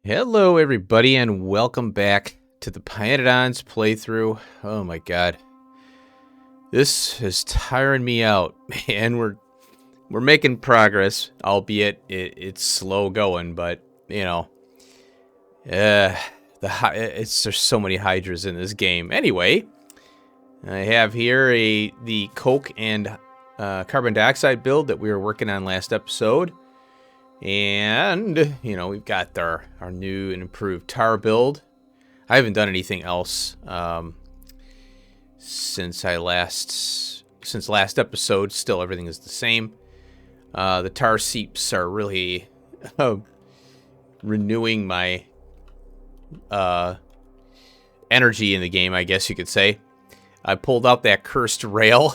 Hello, everybody, and welcome back to the pYanodons playthrough. Oh my god, this is tiring me out, man. We're making progress, albeit it's slow going, but you know, there's so many hydras in this game. Anyway, I have here the coke and carbon dioxide build that we were working on last episode. And, you know, we've got our new and improved tar build. I haven't done anything else since last episode. Still, everything is the same. The tar seeps are really renewing my energy in the game, I guess you could say. I pulled out that cursed rail.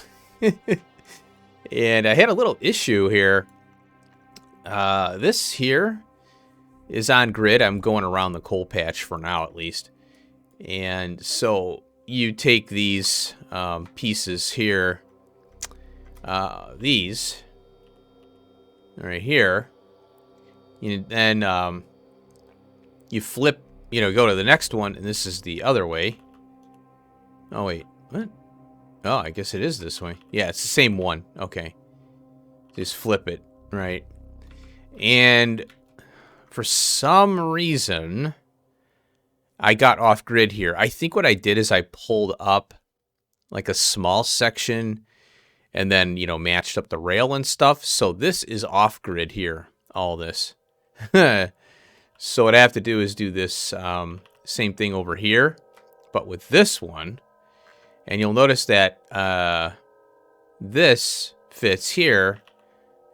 And I had a little issue here. This here is on grid. I'm going around the coal patch for now, at least. And so you take these pieces here, these right here, and then you flip, go to the next one, and this is the other way. Oh, wait, what? Oh, I guess it is this way. Yeah, it's the same one. Okay. Just flip it, right? And for some reason, I got off grid here. I think what I did is I pulled up like a small section and then, matched up the rail and stuff. So this is off grid here, all this. So what I have to do is do this same thing over here, but with this one. And you'll notice that this fits here.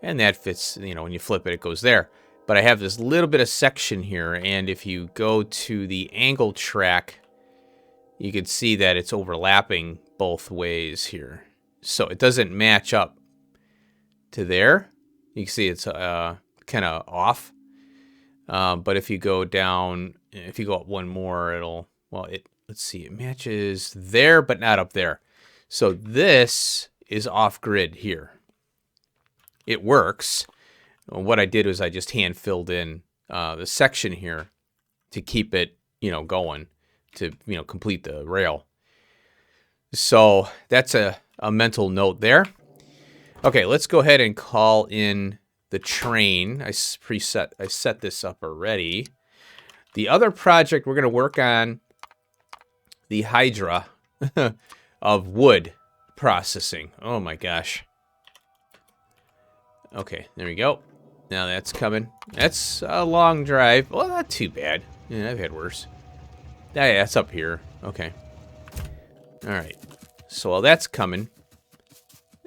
And that fits, when you flip it, it goes there. But I have this little bit of section here, and if you go to the angle track, you can see that it's overlapping both ways here. So it doesn't match up to there. You can see it's kind of off. But if you go down, if you go up one more, let's see, it matches there, but not up there. So this is off grid here. It works. What I did was I just hand filled in the section here to keep it, going to, complete the rail. So that's a mental note there. Okay, let's go ahead and call in the train. I set this up already. The other project we're going to work on, the Hydra of wood processing. Oh my gosh. Okay, there we go. Now that's coming. That's a long drive. Well, not too bad. Yeah, I've had worse. Yeah, that's up here. Okay. All right. So while that's coming,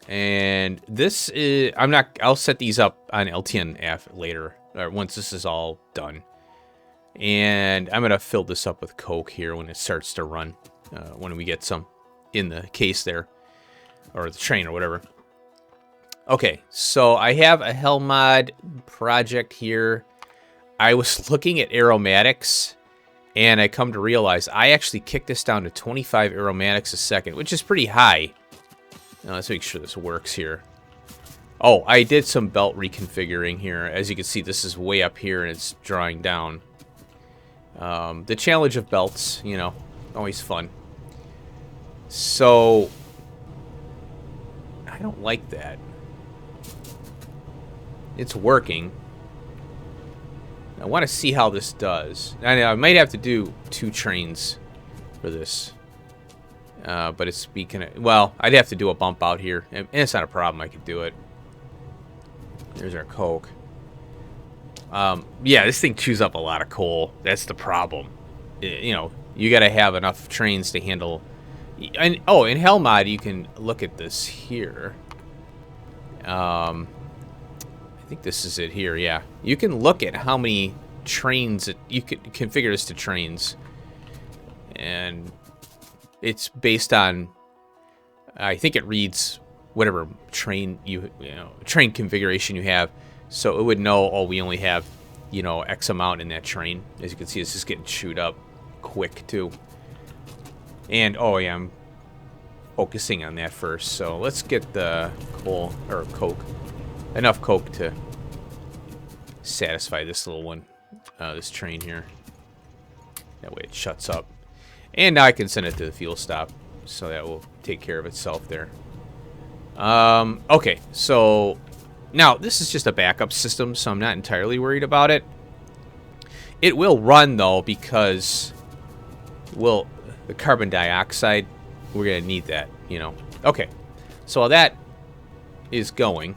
and this is, I'll set these up on LTNF later, or once this is all done. And I'm gonna fill this up with coke here when it starts to run, when we get some in the case there, or the train or whatever. Okay, so I have a hell mod project here. I was looking at aromatics, and I come to realize I actually kicked this down to 25 aromatics a second, which is pretty high. Now, let's make sure this works here. Oh, I did some belt reconfiguring here. As you can see, this is way up here, and it's drawing down. The challenge of belts, always fun. So, I don't like that. It's working. I want to see how this does. I might have to do 2 trains for this. But it's speaking of, well, I'd have to do a bump out here. And it's not a problem. I could do it. There's our coke. Yeah, this thing chews up a lot of coal. That's the problem. You got to have enough trains to handle. And oh, in Hell Mod, you can look at this here. I think this is it here, yeah. You can look at how many trains, you can configure this to trains. And it's based on, I think it reads whatever train train configuration you have. So it would know, oh, we only have, X amount in that train. As you can see, it's just getting chewed up quick, too. And, oh, yeah, I'm focusing on that first. So let's get the coal, or coke. Enough coke to satisfy this little one. this train here. That way it shuts up. And now I can send it to the fuel stop. So that will take care of itself there. Okay, so now this is just a backup system, so I'm not entirely worried about it. It will run, though, because, well, the carbon dioxide, we're going to need that, you know. Okay, so while that is going,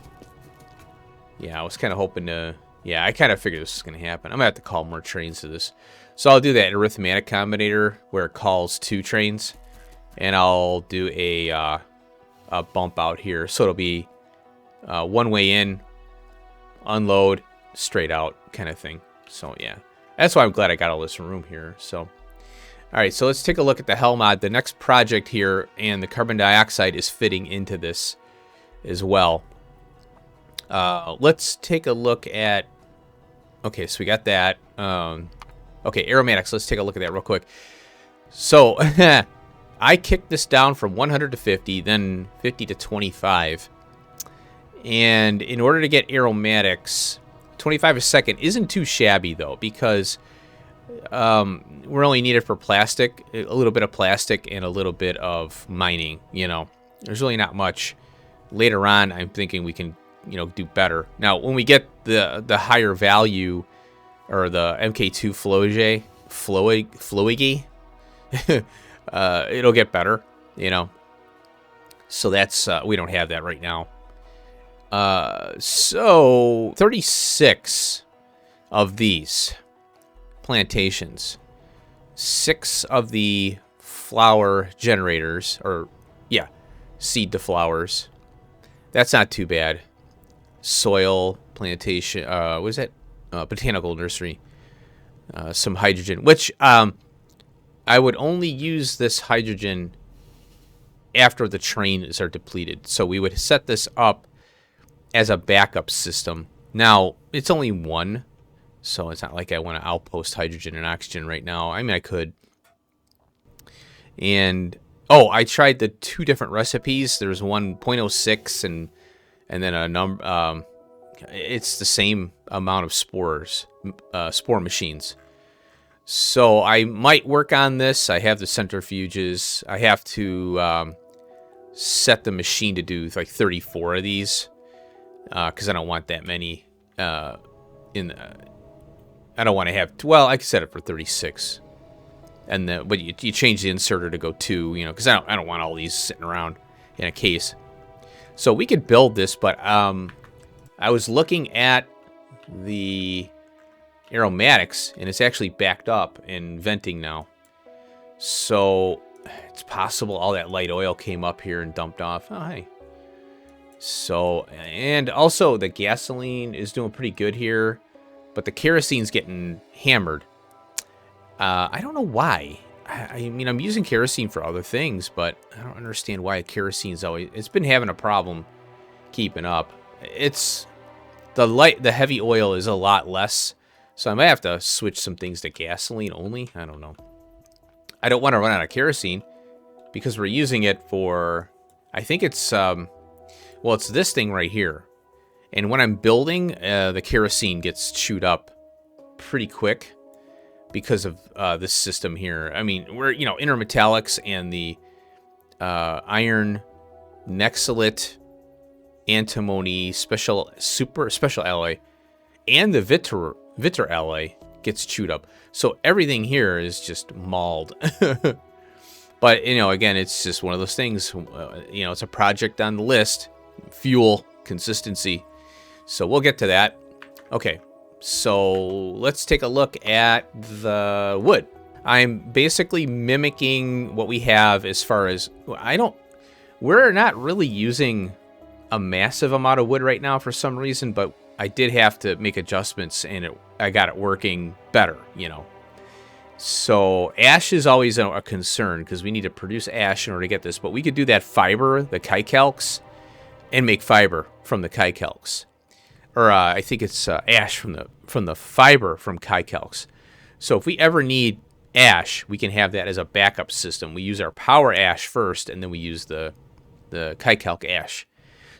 yeah, I was kind of hoping to, yeah, I kind of figured this was going to happen. I'm going to have to call more trains to this. So I'll do that arithmetic combinator where it calls 2 trains, and I'll do a bump out here. So it'll be one way in, unload, straight out kind of thing. So, yeah. That's why I'm glad I got all this room here. So, all right, so let's take a look at the hell mod. The next project here, and the carbon dioxide is fitting into this as well. Let's take a look at, okay, so we got that. Okay, aromatics, let's take a look at that real quick. So, I kicked this down from 100 to 50, then 50 to 25. And in order to get aromatics, 25 a second isn't too shabby, though, because we're only needed for plastic, a little bit of plastic, and a little bit of mining, you know. There's really not much. Later on, I'm thinking we can, you know, do better. Now, when we get the higher value, or the MK2 Floigi, it'll get better, you know. So that's, we don't have that right now. So 36 of these plantations, 6 of the flower generators, or yeah, seed to flowers. That's not too bad. Soil plantation, what is that? Botanical nursery. Some hydrogen, which I would only use this hydrogen after the trains are depleted. So we would set this up as a backup system. Now, it's only 1, so it's not like I want to outpost hydrogen and oxygen right now. I mean, I could. And, oh, I tried the 2 different recipes. There's one 0.06 and then a number, it's the same amount of spores, spore machines. So I might work on this. I have the centrifuges. I have to set the machine to do like 34 of these. Because I don't want that many I don't want to have, well, I can set it for 36, and then but you change the inserter to go 2, you know, because I don't want all these sitting around in a case. So we could build this, but I was looking at the aromatics, and it's actually backed up and venting now. So it's possible all that light oil came up here and dumped off. Oh, hey. So, and also the gasoline is doing pretty good here, but the kerosine's getting hammered. I don't know why. I mean, I'm using kerosene for other things, but I don't understand why kerosene's always, it's been having a problem keeping up. It's the heavy oil is a lot less, so I might have to switch some things to gasoline only. I don't know. I don't want to run out of kerosene because we're using it for, I think it's well, it's this thing right here. And when I'm building, the kerosene gets chewed up pretty quick because of this system here. I mean, we're, you know, intermetallics and the iron nexylate antimony special alloy and the Vitter alloy gets chewed up. So everything here is just mauled. But, you know, again, it's just one of those things, you know, it's a project on the list. Fuel consistency. So we'll get to that. Okay, so let's take a look at the wood. I'm basically mimicking what we have as far as, we're not really using a massive amount of wood right now for some reason, but I did have to make adjustments and I got it working better, you know. So ash is always a concern because we need to produce ash in order to get this, but we could do that fiber, the kykhalks, and make fiber from the kykhalks. Or I think it's ash from the fiber from kykhalks. So if we ever need ash, we can have that as a backup system. We use our power ash first, and then we use the kykhalk ash.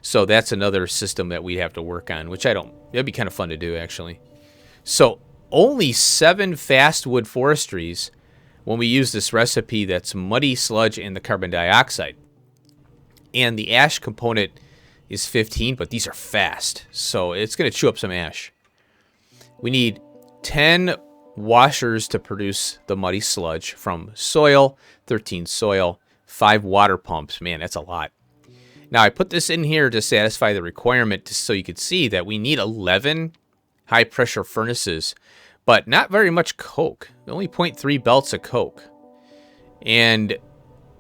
So that's another system that we'd have to work on, which that'd be kind of fun to do, actually. So only 7 fast wood forestries when we use this recipe that's muddy sludge and the carbon dioxide. And the ash component is 15, but these are fast, so it's going to chew up some ash. We need 10 washers to produce the muddy sludge from soil, 13 soil, 5 water pumps. Man, that's a lot. Now, I put this in here to satisfy the requirement just so you could see that we need 11 high-pressure furnaces, but not very much coke. Only 0.3 belts of coke. And,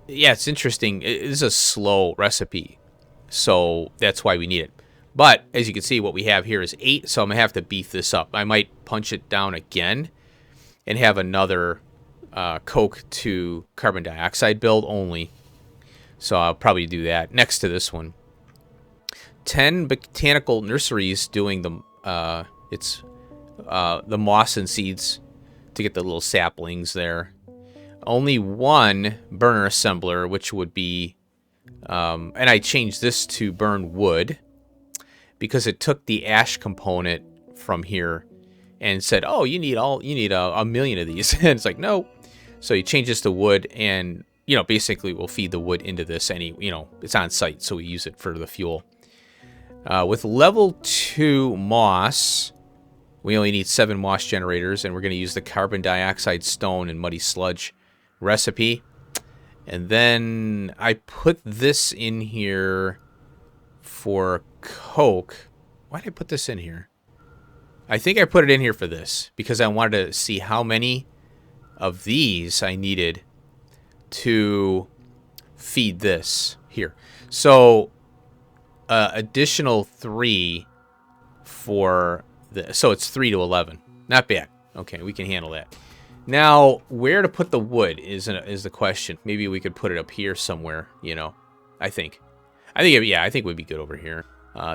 yeah, it's interesting. It is a slow recipe, so that's why we need it. But, as you can see, what we have here is 8, so I'm going to have to beef this up. I might punch it down again and have another coke to carbon dioxide build only. So I'll probably do that next to this one. 10 botanical nurseries doing the moss and seeds to get the little saplings there. Only 1 burner assembler, which would be, and I changed this to burn wood because it took the ash component from here and said, "Oh, you need a million of these." And it's like, no. So you change this to wood, and basically we'll feed the wood into this. It's on site, so we use it for the fuel. With level 2 moss, we only need 7 moss generators, and we're going to use the carbon dioxide stone and muddy sludge recipe. And then I put this in here for coke. Why did I put this in here? I think I put it in here for this because I wanted to see how many of these I needed to feed this here. So additional 3 for the, so it's 3 to 11. Not bad. Okay, we can handle that. Now, where to put the wood is the question. Maybe we could put it up here somewhere, I think it would be good over here.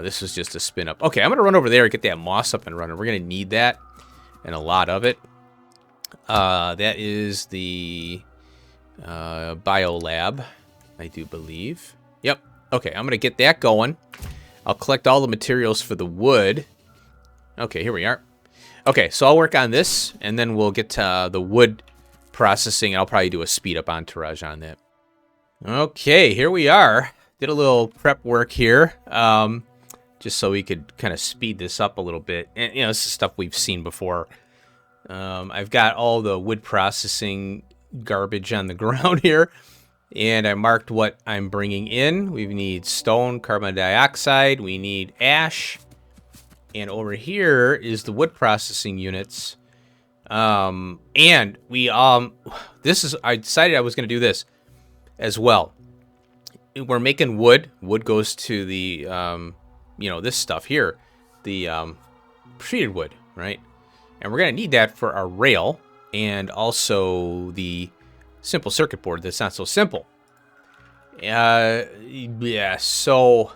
This was just a spin up. Okay, I'm going to run over there and get that moss up and running. We're going to need that and a lot of it. That is the bio lab, I do believe. Yep. Okay, I'm going to get that going. I'll collect all the materials for the wood. Okay, here we are. Okay, so I'll work on this, and then we'll get to the wood processing. I'll probably do a speed up entourage on that. Okay, here we are. Did a little prep work here, just so we could kind of speed this up a little bit. And, this is stuff we've seen before. I've got all the wood processing garbage on the ground here, and I marked what I'm bringing in. We need stone, carbon dioxide, we need ash, and over here is the wood processing units. And we I decided I was going to do this as well. We're making wood. Wood goes to the this stuff here, the treated wood, right? And we're going to need that for our rail and also the simple circuit board that's not so simple. Yeah, so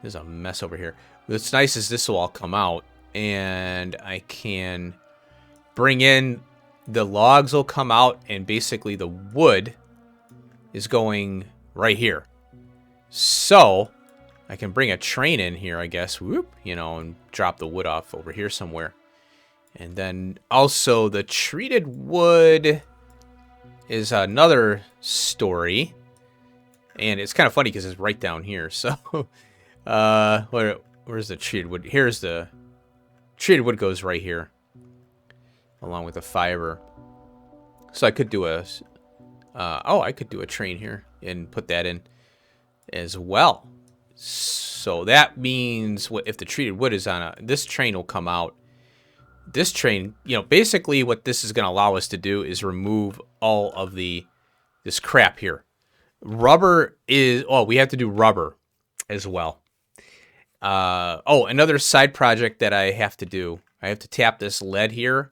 there's a mess over here. What's nice is this will all come out, and I can bring in, the logs will come out, and basically the wood is going right here. So I can bring a train in here, I guess, whoop, and drop the wood off over here somewhere. And then also the treated wood is another story. And it's kind of funny because it's right down here. So, where's the treated wood? Here's the treated wood, goes right here, along with the fiber. So I could do I could do a train here and put that in as well. So that means if the treated wood is on this train will come out. This train, basically what this is going to allow us to do is remove all of this crap here. Rubber is, we have to do rubber as well. Another side project that I have to do. I have to tap this lead here.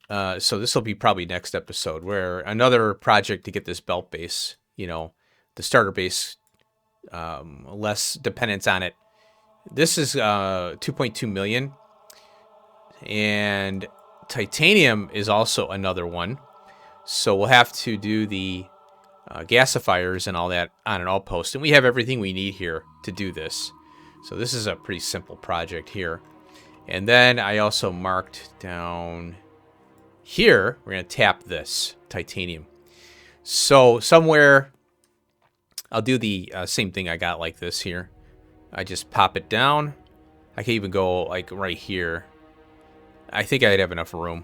So this will be probably next episode, where another project to get this belt base, the starter base, less dependence on it. This is 2.2 million. And titanium is also another one. So we'll have to do the gasifiers and all that on an outpost. And we have everything we need here to do this. So this is a pretty simple project here. And then I also marked down here, we're going to tap this titanium. So somewhere, I'll do the same thing I got like this here. I just pop it down. I can even go like right here. I think I'd have enough room.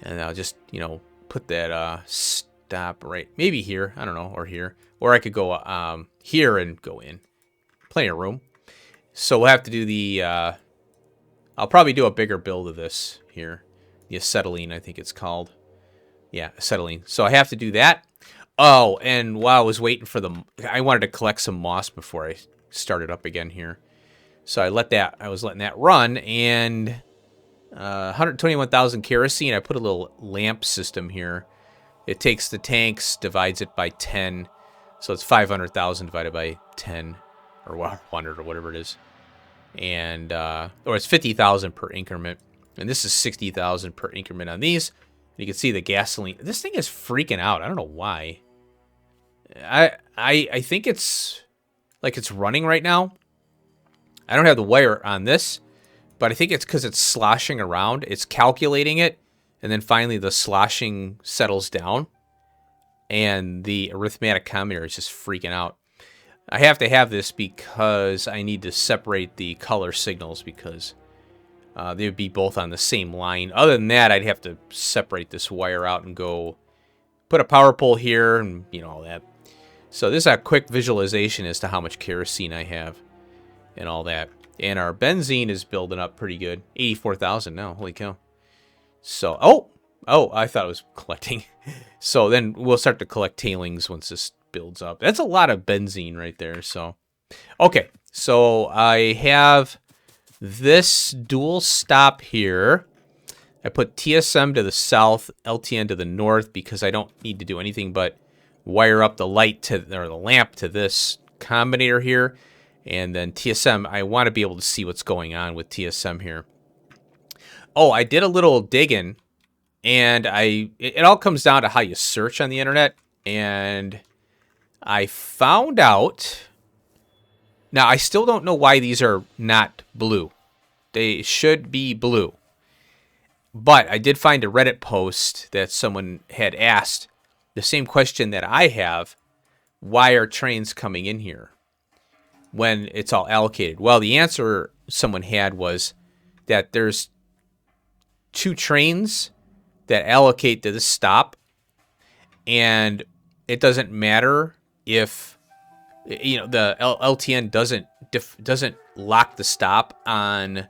And I'll just, you know, put that stop right, maybe here, I don't know, or here. Or I could go here and go in. Plenty of room. So we'll have to do the, I'll probably do a bigger build of this here. The acetylene, I think it's called. Yeah, acetylene. So I have to do that. Oh, and while I was waiting for I wanted to collect some moss before I started up again here. So I was letting that run, and 121,000 kerosene. I put a little lamp system here. It takes the tanks, divides it by 10. So it's 500,000 divided by 10, or 100, or whatever it is. And, or it's 50,000 per increment. And this is 60,000 per increment on these. You can see the gasoline. This thing is freaking out. I don't know why. I think it's like it's running right now. I don't have the wire on this, but I think it's because it's sloshing around. It's calculating it, and then finally the sloshing settles down, and the arithmetic commutator is just freaking out. I have to have this because I need to separate the color signals because they would be both on the same line. Other than that, I'd have to separate this wire out and go put a power pole here and, you know, all that. So this is a quick visualization as to how much kerosene I have and all that. And our benzene is building up pretty good. 84,000 now. Holy cow. So, oh, I thought it was collecting. So then we'll start to collect tailings once this builds up. That's a lot of benzene right there. So, okay. So I have this dual stop here. I put TSM to the south, LTN to the north because I don't need to do anything but wire up the light to, or the lamp to this combinator here. And then TSM, I want to be able to see what's going on with TSM here. Oh, I did a little digging, and it all comes down to how you search on the internet. And I found out, now I still don't know why these are not blue. They should be blue. But I did find a Reddit post that someone had asked the same question that I have. Why are trains coming in here when it's all allocated? Well, the answer someone had was that there's 2 trains that allocate to this stop, and it doesn't matter if, you know, the LTN doesn't lock the stop on,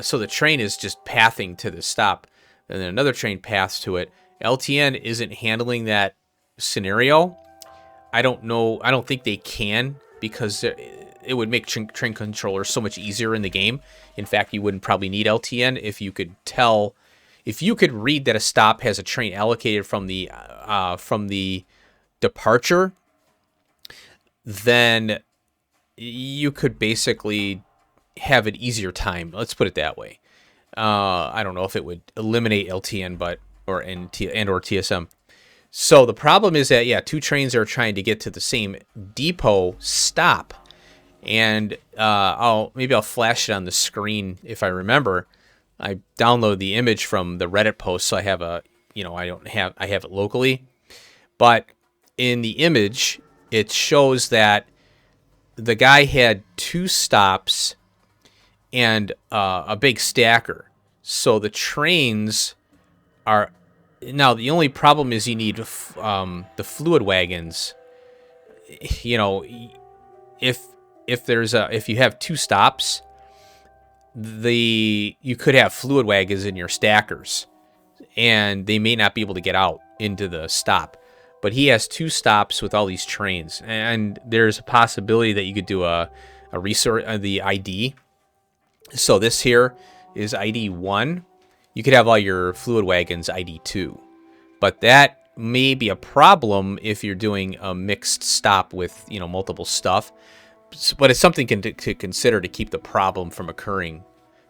so the train is just pathing to the stop, and then another train paths to it. LTN isn't handling that scenario. I don't know. I don't think they can, because it would make train controllers so much easier in the game. In fact, you wouldn't probably need LTN if you could tell, if you could read that a stop has a train allocated from the departure, then you could basically have an easier time. Let's put it that way. I don't know if it would eliminate LTN, or TSM. So the problem is that, yeah, 2 trains are trying to get to the same depot stop. And maybe I'll flash it on the screen if I remember. I download the image from the Reddit post, so I have I have it locally. But in the image, it shows that the guy had 2 stops and a big stacker. So the trains are, now the only problem is you need the fluid wagons. You know, if you have 2 stops, you could have fluid wagons in your stackers, and they may not be able to get out into the stop. But he has 2 stops with all these trains, and there's a possibility that you could do a resource, the ID. So this here is ID 1. You could have all your fluid wagons ID 2, but that may be a problem if you're doing a mixed stop with, you know, multiple stuff. But it's something to consider to keep the problem from occurring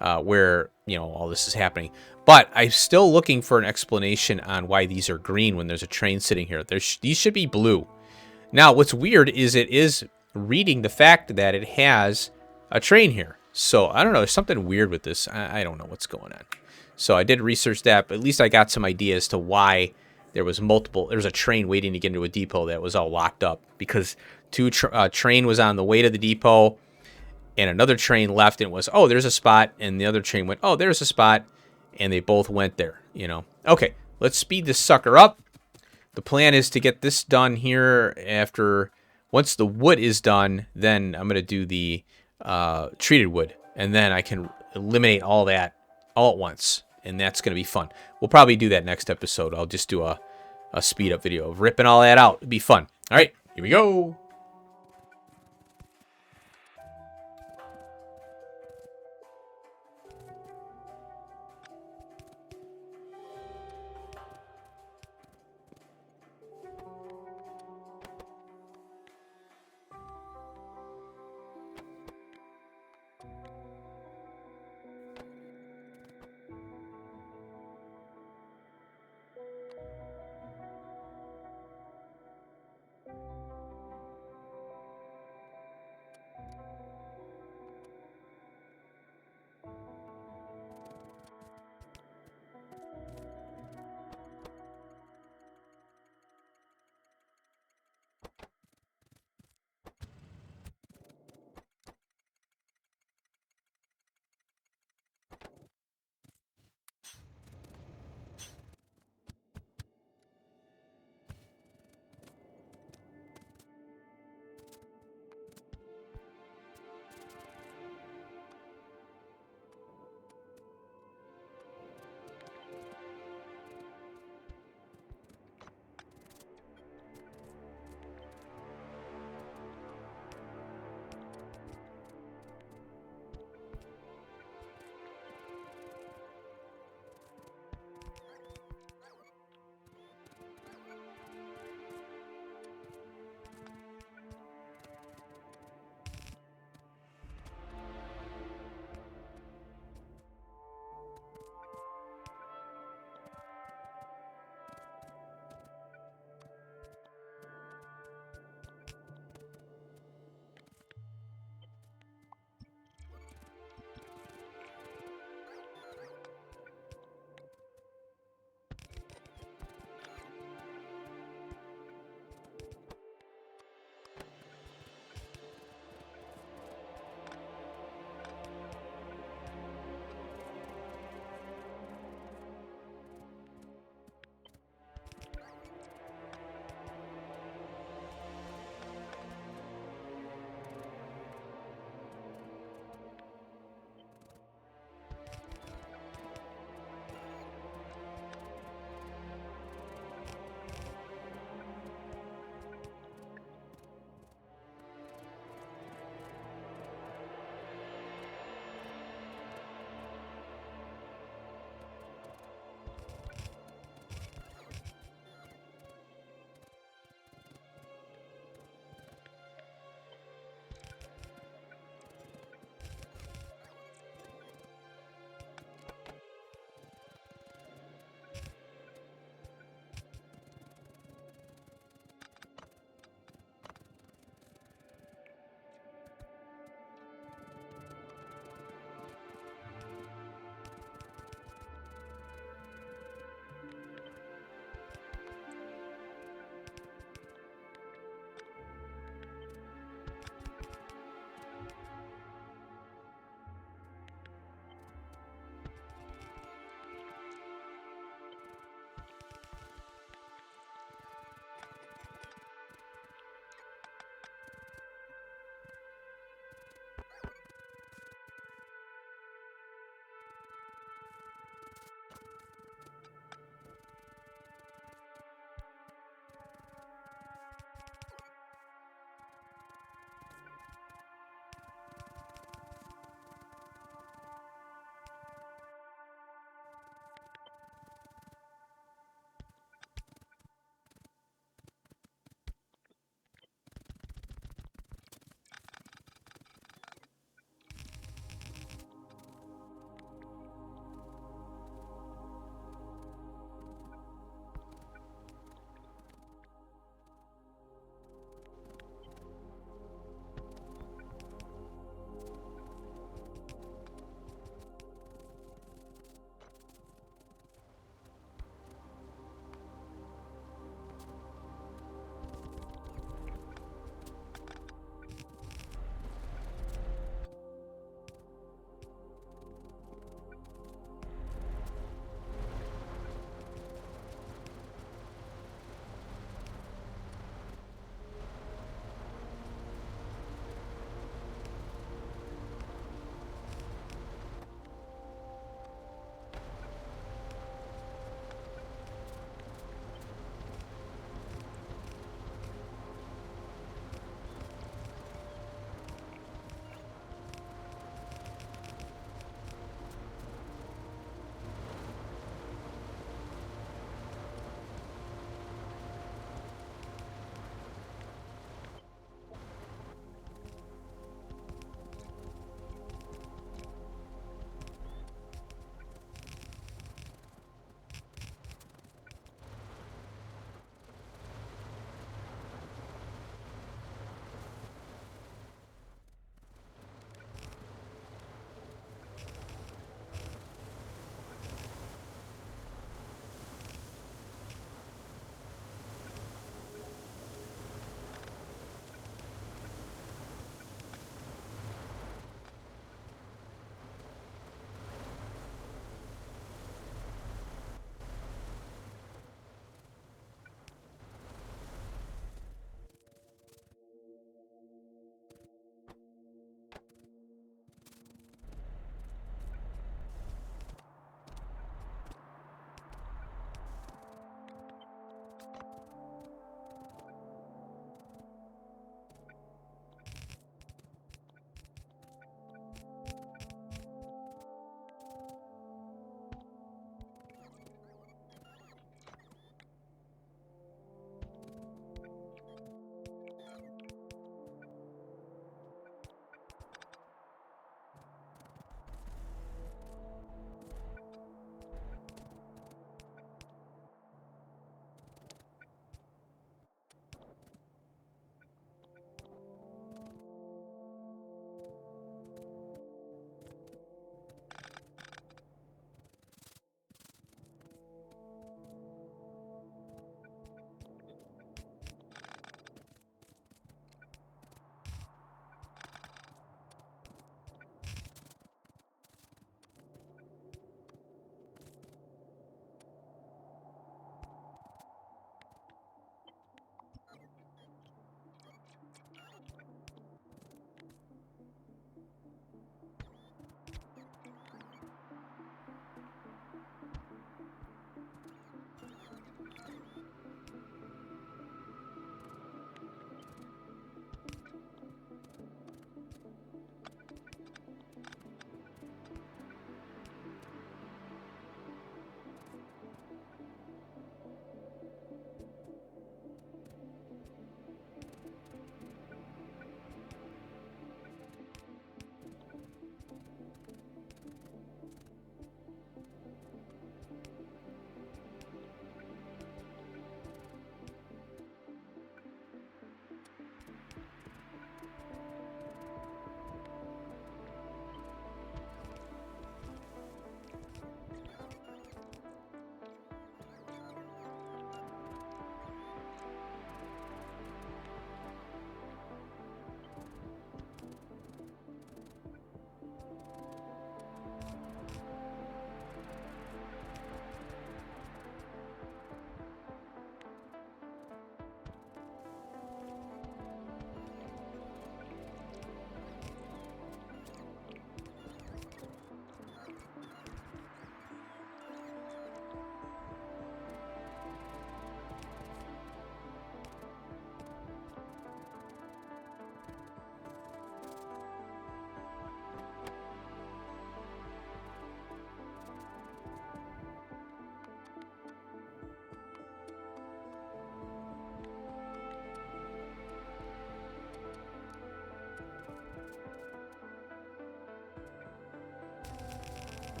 where, you know, all this is happening. But I'm still looking for an explanation on why these are green when there's a train sitting here. These should be blue. Now, what's weird is it is reading the fact that it has a train here. So I don't know. There's something weird with this. I don't know what's going on. So I did research that, but at least I got some ideas to why there was multiple. There was a train waiting to get into a depot that was all locked up because train was on the way to the depot, and another train left and was, oh, there's a spot, and the other train went, oh, there's a spot, and they both went there. You know. Okay, let's speed this sucker up. The plan is to get this done here after. Once the wood is done, then I'm going to do the treated wood. And then I can eliminate all that all at once. And that's going to be fun. We'll probably do that next episode. I'll just do a speed up video of ripping all that out. It'll be fun. All right, here we go.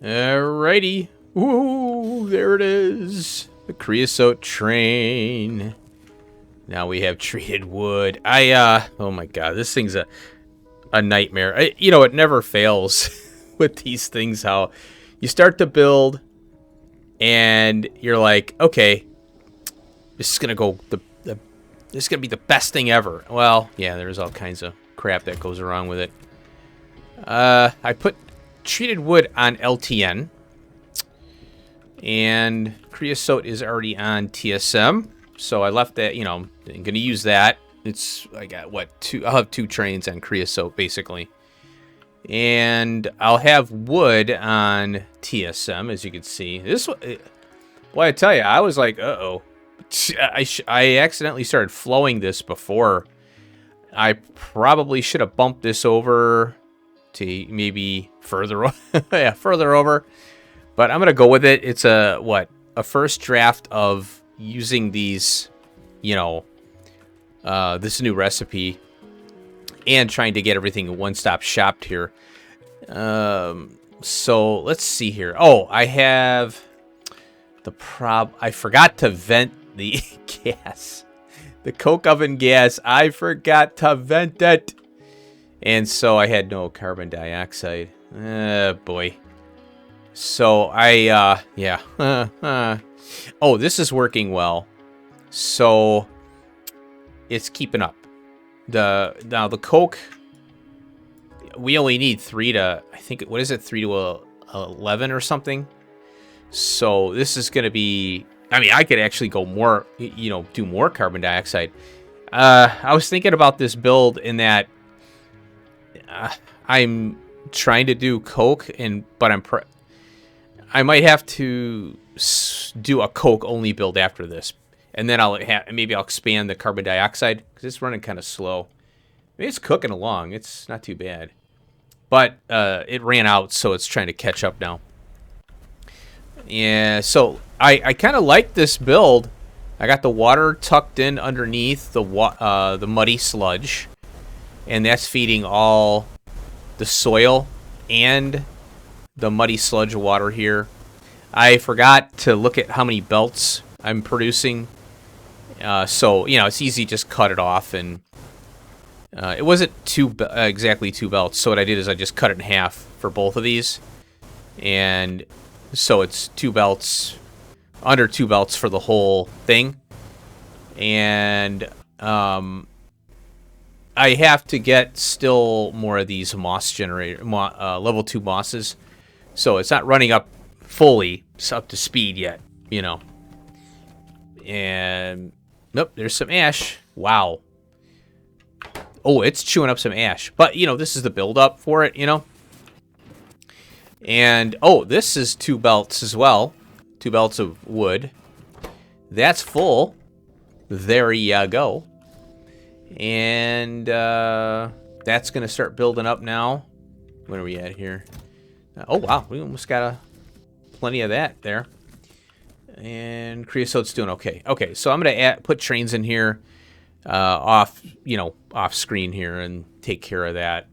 Alrighty. Ooh, there it is. The creosote train. Now we have treated wood. Oh my god, this thing's a nightmare. You know, it never fails with these things, how you start to build and you're like, okay, this is gonna go this is gonna be the best thing ever. Well, yeah, there's all kinds of crap that goes around with it. I put treated wood on LTN, and creosote is already on TSM, so I left that. You know, I'm gonna use that. I got what, I'll have 2 trains on creosote basically, and I'll have wood on TSM, as you can see. Well, I tell you, I was like, uh-oh. I accidentally started flowing this before. I probably should have bumped this over to maybe further, yeah, further over. But I'm gonna go with it. It's a first draft of using these, you know, this new recipe, and trying to get everything one-stop shopped here. So let's see here. Oh, I have I forgot to vent the gas. The coke oven gas. I forgot to vent it. And so I had no carbon dioxide. Boy. So yeah. Oh, this is working well. So it's keeping up. Now the coke, we only need 3 to, I think, what is it, 3 to 11 or something. So this is going to be, I mean, I could actually go more, you know, do more carbon dioxide. I was thinking about this build in that I'm trying to do coke, but I might have to do a coke only build after this, and then maybe I'll expand the carbon dioxide, because it's running kind of slow. I mean, it's cooking along. It's not too bad, but it ran out, so it's trying to catch up now. Yeah, so I kind of like this build. I got the water tucked in underneath the muddy sludge, and that's feeding all the soil and the muddy sludge water here. I forgot to look at how many belts I'm producing, so you know, it's easy to just cut it off, and it wasn't exactly 2 belts. So what I did is I just cut it in half for both of these, and so it's 2 belts, under 2 belts for the whole thing. And I have to get still more of these moss generator, level 2 mosses. So it's not running up fully up to speed yet, you know. And nope, there's some ash. Wow. Oh, it's chewing up some ash. But, you know, this is the build up for it, you know. And, oh, this is 2 belts as well. 2 belts of wood. That's full. There you go. And that's going to start building up now. Where are we at here? Oh, wow. We almost got plenty of that there. And creosote's doing okay. Okay, so I'm going to put trains in here off screen here and take care of that.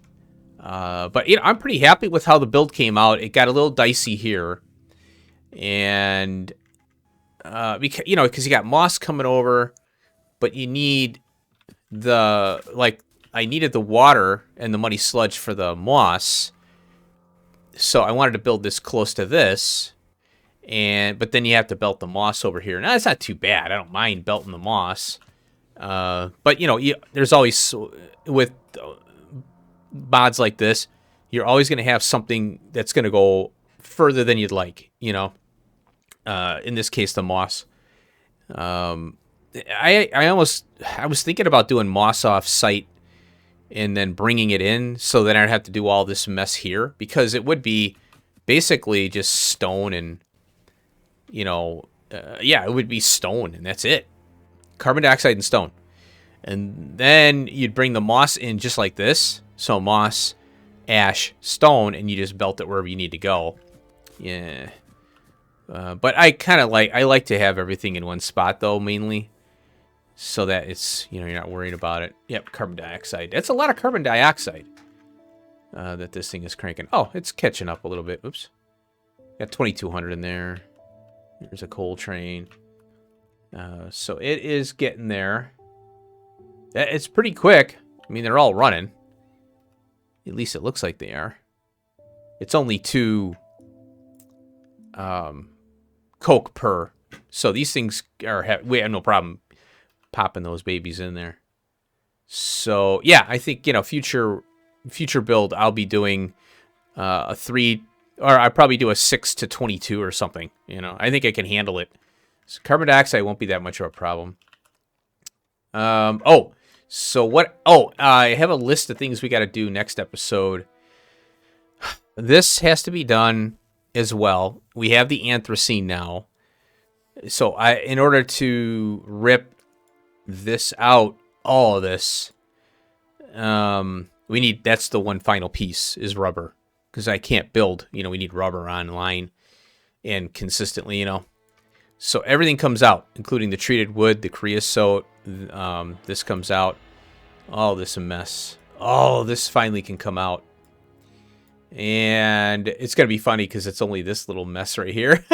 But you know, I'm pretty happy with how the build came out. It got a little dicey here, and because you got moss coming over, but you need I needed the water and the muddy sludge for the moss, so I wanted to build this close to this, but then you have to belt the moss over here. Now it's not too bad. I don't mind belting the moss, but you know, there's always with mods like this, you're always going to have something that's going to go further than you'd like, you know. In this case, the moss. I was thinking about doing moss off site and then bringing it in, so that I'd have to do all this mess here, because it would be basically just stone and, you know, yeah, it would be stone and that's it. Carbon dioxide and stone. And then you'd bring the moss in just like this. So moss, ash, stone, and you just belt it wherever you need to go. Yeah. But I like to have everything in one spot, though, mainly, so that it's, you know, you're not worried about it. Yep, carbon dioxide. That's a lot of carbon dioxide that this thing is cranking. Oh, it's catching up a little bit. Oops. Got 2,200 in there. There's a coal train. So it is getting there. It's pretty quick. I mean, they're all running. At least it looks like they are. It's only 2 coke per. So these things are... we have no problem popping those babies in there. So, yeah, I think, you know, future build, I'll be doing a 3... Or I'll probably do a 6 to 22 or something. You know, I think I can handle it. So carbon dioxide won't be that much of a problem. So what... I have a list of things we got to do next episode. This has to be done as well. We have the anthracene now. So in order to rip this out, all of this, we need... That's the one final piece, is rubber. Because I can't build, you know, we need rubber online and consistently, you know. So everything comes out, including the treated wood, the creosote. This comes out. Oh, this is a mess. Oh, this finally can come out. And it's going to be funny because it's only this little mess right here.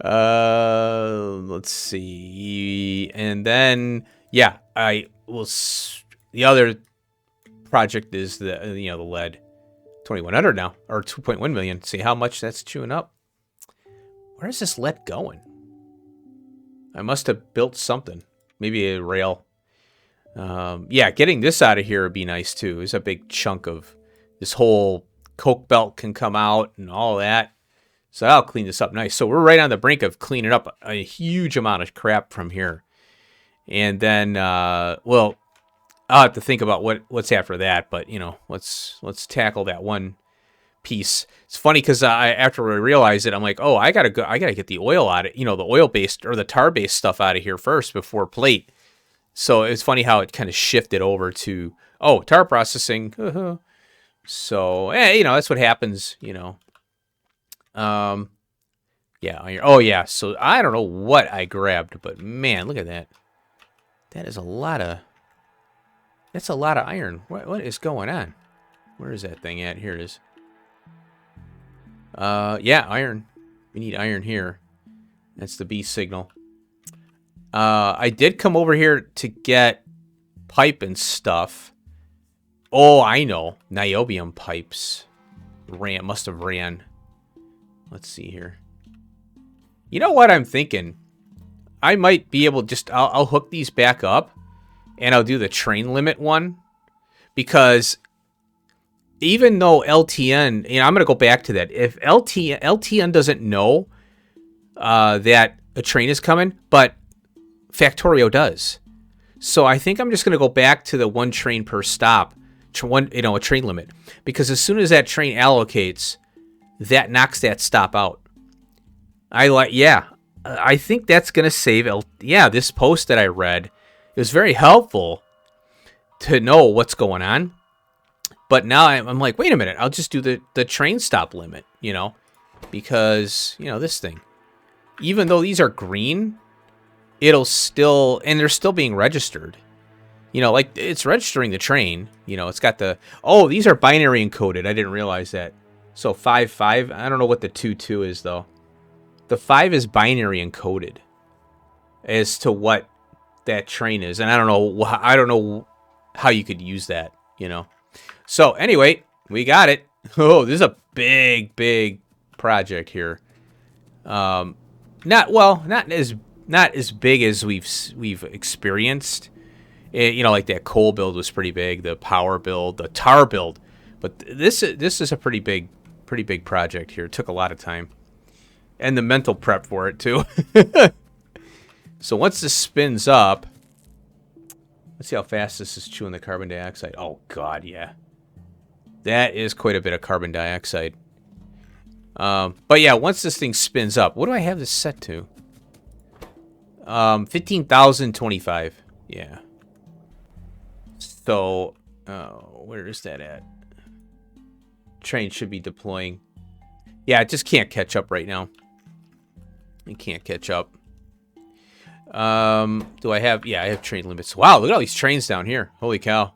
Let's see. And then, yeah, I will... The other project is the, you know, the lead. 2,100 now, or 2.1 million. See how much that's chewing up. Where is this lead going? I must have built something. Maybe a rail. Yeah, getting this out of here would be nice too. There's a big chunk of this whole coke belt can come out and all that. So I'll clean this up nice. So we're right on the brink of cleaning up a huge amount of crap from here. And then, well, I'll have to think about what's after that, but you know, let's tackle that one piece. It's funny because after I realized it, I'm like, oh, I gotta get the oil out of, you know, the oil based or the tar based stuff out of here first before plate. So it's funny how it kind of shifted over to tar processing. So you know, that's what happens. You know, yeah. Oh yeah. So I don't know what I grabbed, but man, look at that. That is a lot of. That's a lot of iron. What is going on? Where is that thing at? Here it is. Yeah, iron. We need iron here. That's the B signal. I did come over here to get pipe and stuff. Oh, I know. Niobium pipes. Must have ran. Let's see here. You know what I'm thinking? I might be able to I'll hook these back up. And I'll do the train limit one, because even though LTN, you know, I'm going to go back to that. If LTN doesn't know that a train is coming, but Factorio does. So I think I'm just going to go back to the 1 train per stop, a train limit, because as soon as that train allocates, that knocks that stop out. I think that's going to save. This post that I read. It was very helpful to know what's going on. But now I'm like, wait a minute. I'll just do the train stop limit, you know. Because, you know, this thing. Even though these are green, it'll still... And they're still being registered. You know, like, it's registering the train. You know, it's got the... Oh, these are binary encoded. I didn't realize that. So 5-5. I don't know what the 2-2 is, though. The 5 is binary encoded. As to what... that train is, and I don't know how you could use that, you know. So anyway, we got it. Oh, this is a big project here. Not as big as we've experienced. You know, like that coal build was pretty big, the power build, the tar build, but this is a pretty big project here. It took a lot of time, and the mental prep for it too. So once this spins up, let's see how fast this is chewing the carbon dioxide. Oh, God, yeah. That is quite a bit of carbon dioxide. But, yeah, once this thing spins up, what do I have this set to? 15,025. Yeah. So, where is that at? Train should be deploying. Yeah, it just can't catch up right now. It can't catch up. Do I have... Yeah, I have train limits. Wow, look at all these trains down here. Holy cow.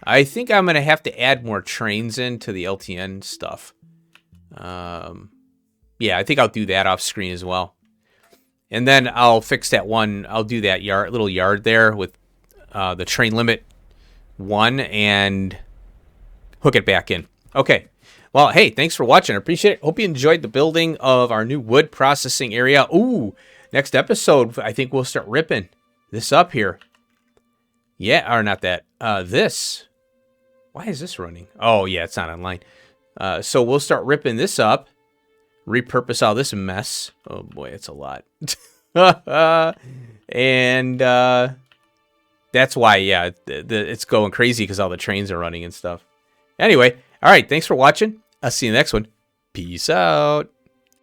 I think I'm going to have to add more trains into the LTN stuff. Yeah, I think I'll do that off screen as well. And then I'll fix that one. I'll do that little yard there with the train limit 1 and hook it back in. Okay. Well, hey, thanks for watching. I appreciate it. Hope you enjoyed the building of our new wood processing area. Ooh, next episode, I think we'll start ripping this up here. Yeah, or not that. This. Why is this running? Oh, yeah, it's not online. So we'll start ripping this up. Repurpose all this mess. Oh, boy, it's a lot. And that's why, yeah, it's going crazy because all the trains are running and stuff. Anyway, all right, thanks for watching. I'll see you in the next one. Peace out.